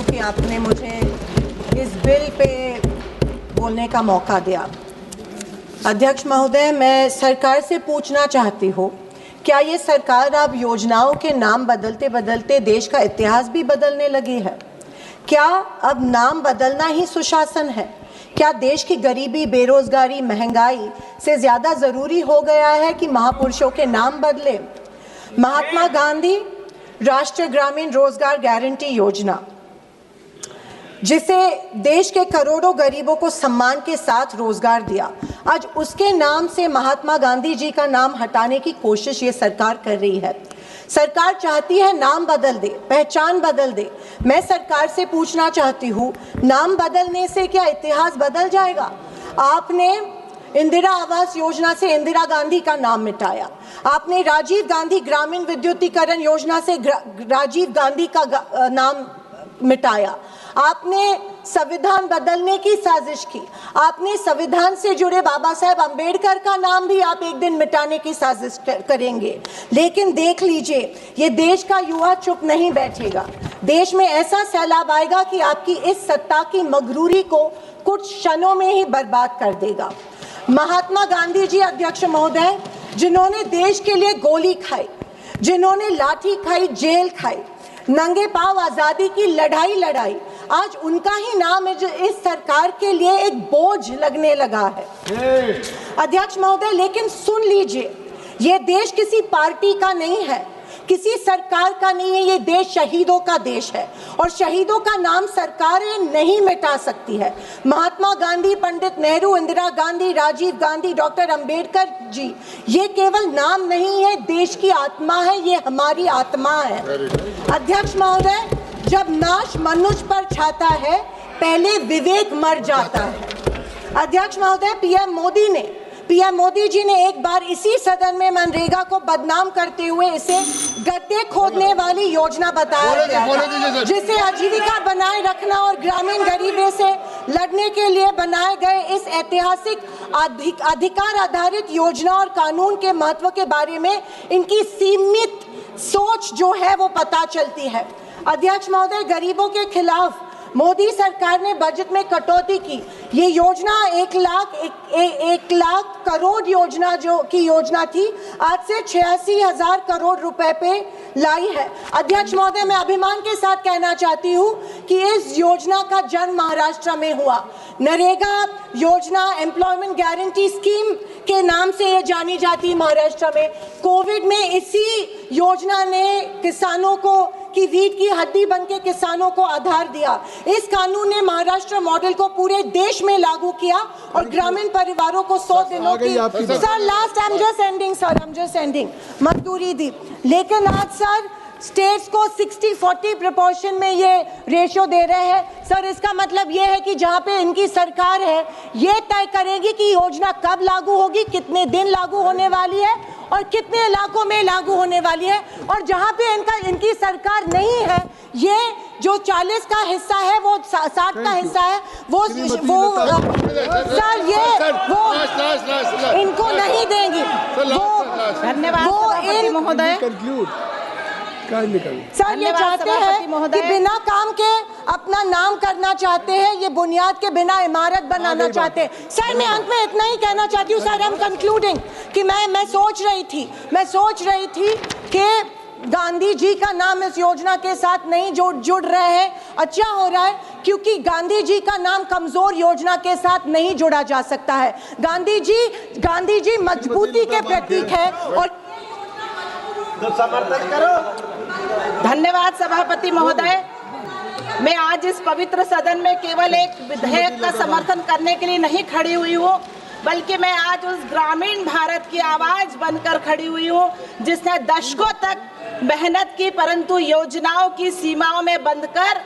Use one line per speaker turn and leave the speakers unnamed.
कि आपने मुझे इस बिल पे बोलने का मौका दिया। अध्यक्ष महोदय, मैं सरकार से पूछना चाहती हूँ, क्या ये सरकार अब योजनाओं के नाम बदलते बदलते देश का इतिहास भी बदलने लगी है? क्या अब नाम बदलना ही सुशासन है? क्या देश की गरीबी, बेरोजगारी, महंगाई से ज़्यादा ज़रूरी हो गया है कि महापुरुषों के नाम बदले? महात्मा गांधी राष्ट्रीय ग्रामीण रोजगार गारंटी योजना, जिसे देश के करोड़ों गरीबों को सम्मान के साथ रोजगार दिया, आज उसके नाम से महात्मा गांधी जी का नाम हटाने की कोशिश ये सरकार कर रही है। सरकार चाहती है नाम बदल दे, पहचान बदल दे। मैं सरकार से पूछना चाहती हूँ, नाम बदलने से क्या इतिहास बदल जाएगा? आपने इंदिरा आवास योजना से इंदिरा गांधी का नाम मिटाया, आपने राजीव गांधी ग्रामीण विद्युतीकरण योजना से राजीव गांधी का नाम मिटाया, आपने संविधान बदलने की साजिश की, आपने संविधान से जुड़े बाबा साहेब अंबेडकर का नाम भी आप एक दिन मिटाने की साजिश करेंगे। लेकिन देख लीजिए, ये देश का युवा चुप नहीं बैठेगा। देश में ऐसा सैलाब आएगा कि आपकी इस सत्ता की मगरूरी को कुछ क्षणों में ही बर्बाद कर देगा। महात्मा गांधी जी, अध्यक्ष महोदय, जिन्होंने देश के लिए गोली खाई, जिन्होंने लाठी खाई, जेल खाई, नंगे पांव आजादी की लड़ाई लड़ाई, आज उनका ही नाम इस सरकार के लिए एक बोझ लगने लगा है। अध्यक्ष महोदय, लेकिन सुन लीजिए, ये देश किसी पार्टी का नहीं है, किसी सरकार का नहीं है, ये देश शहीदों का देश है और शहीदों का नाम सरकारें नहीं मिटा सकती है। महात्मा गांधी, पंडित नेहरू, इंदिरा गांधी, राजीव गांधी, डॉक्टर अंबेडकर जी, ये केवल नाम नहीं है, देश की आत्मा है, ये हमारी आत्मा है। अध्यक्ष महोदय, जब नाश मनुष्य पर छाता है, पहले विवेक मर जाता है। अध्यक्ष महोदय, पीएम मोदी जी ने एक बार इसी सदन में मनरेगा को बदनाम करते हुए इसे गड्ढे खोदने वाली योजना बताया गया था, जिसे आजीविका बनाए रखना और ग्रामीण गरीबी से लड़ने के लिए बनाए गए इस ऐतिहासिक अधिकार आधारित योजना और कानून के महत्व के बारे में इनकी सीमित सोच जो है वो पता चलती है। अध्यक्ष महोदय, गरीबों के खिलाफ मोदी सरकार ने बजट में कटौती की। ये योजना 1 लाख करोड़ योजना जो की योजना थी, आज से 86,000 करोड़ रुपए पे लाई है। अध्यक्ष महोदय, मैं अभिमान के साथ कहना चाहती हूँ कि इस योजना का जन्म महाराष्ट्र में हुआ। नरेगा योजना, एम्प्लॉयमेंट गारंटी स्कीम के नाम से ये जानी जाती है महाराष्ट्र में। कोविड में इसी योजना ने किसानों को की रीढ़ की हड्डी बनके किसानों को आधार दिया। इस कानून ने महाराष्ट्र मॉडल को पूरे देश में लागू किया और ग्रामीण परिवारों को 100 दिनों की मजदूरी दी। लेकिन आज सर स्टेट्स को 60-40 प्रोपोर्शन में ये रेशियो दे रहे हैं। सर, इसका मतलब ये है कि जहाँ पे इनकी सरकार है, ये तय करेगी कि योजना कब लागू होगी, कितने दिन लागू होने वाली है और कितने इलाकों में लागू होने वाली है। और जहाँ पे इनकी सरकार नहीं है, ये जो 40 का हिस्सा है, वो 60 का हिस्सा है, वो सर ये वो इनको नहीं देंगी।
धन्यवाद महोदय।
सर, ये चाहते हैं कि बिना काम के अपना नाम करना चाहते हैं, ये बुनियाद के बिना इमारत बनाना चाहते हैं। सर, मैं अंत में इतना ही कहना चाहती हूँ सर, आई एम कंक्लूडिंग, कि मैं सोच रही थी कि गांधी जी का नाम इस योजना के साथ नहीं जुड़ रहे हैं। अच्छा हो रहा है, क्योंकि गांधी जी का नाम कमजोर योजना के साथ नहीं जुड़ा जा सकता है। गांधी जी मजबूती के प्रतीक है और
समर्थन करो।
धन्यवाद सभापति महोदय। मैं आज इस पवित्र सदन में केवल एक विधेयक का समर्थन करने के लिए नहीं खड़ी हुई हूँ, बल्कि मैं आज उस ग्रामीण भारत की आवाज बनकर खड़ी हुई हूँ जिसने दशकों तक मेहनत की, परंतु योजनाओं की सीमाओं में बंधकर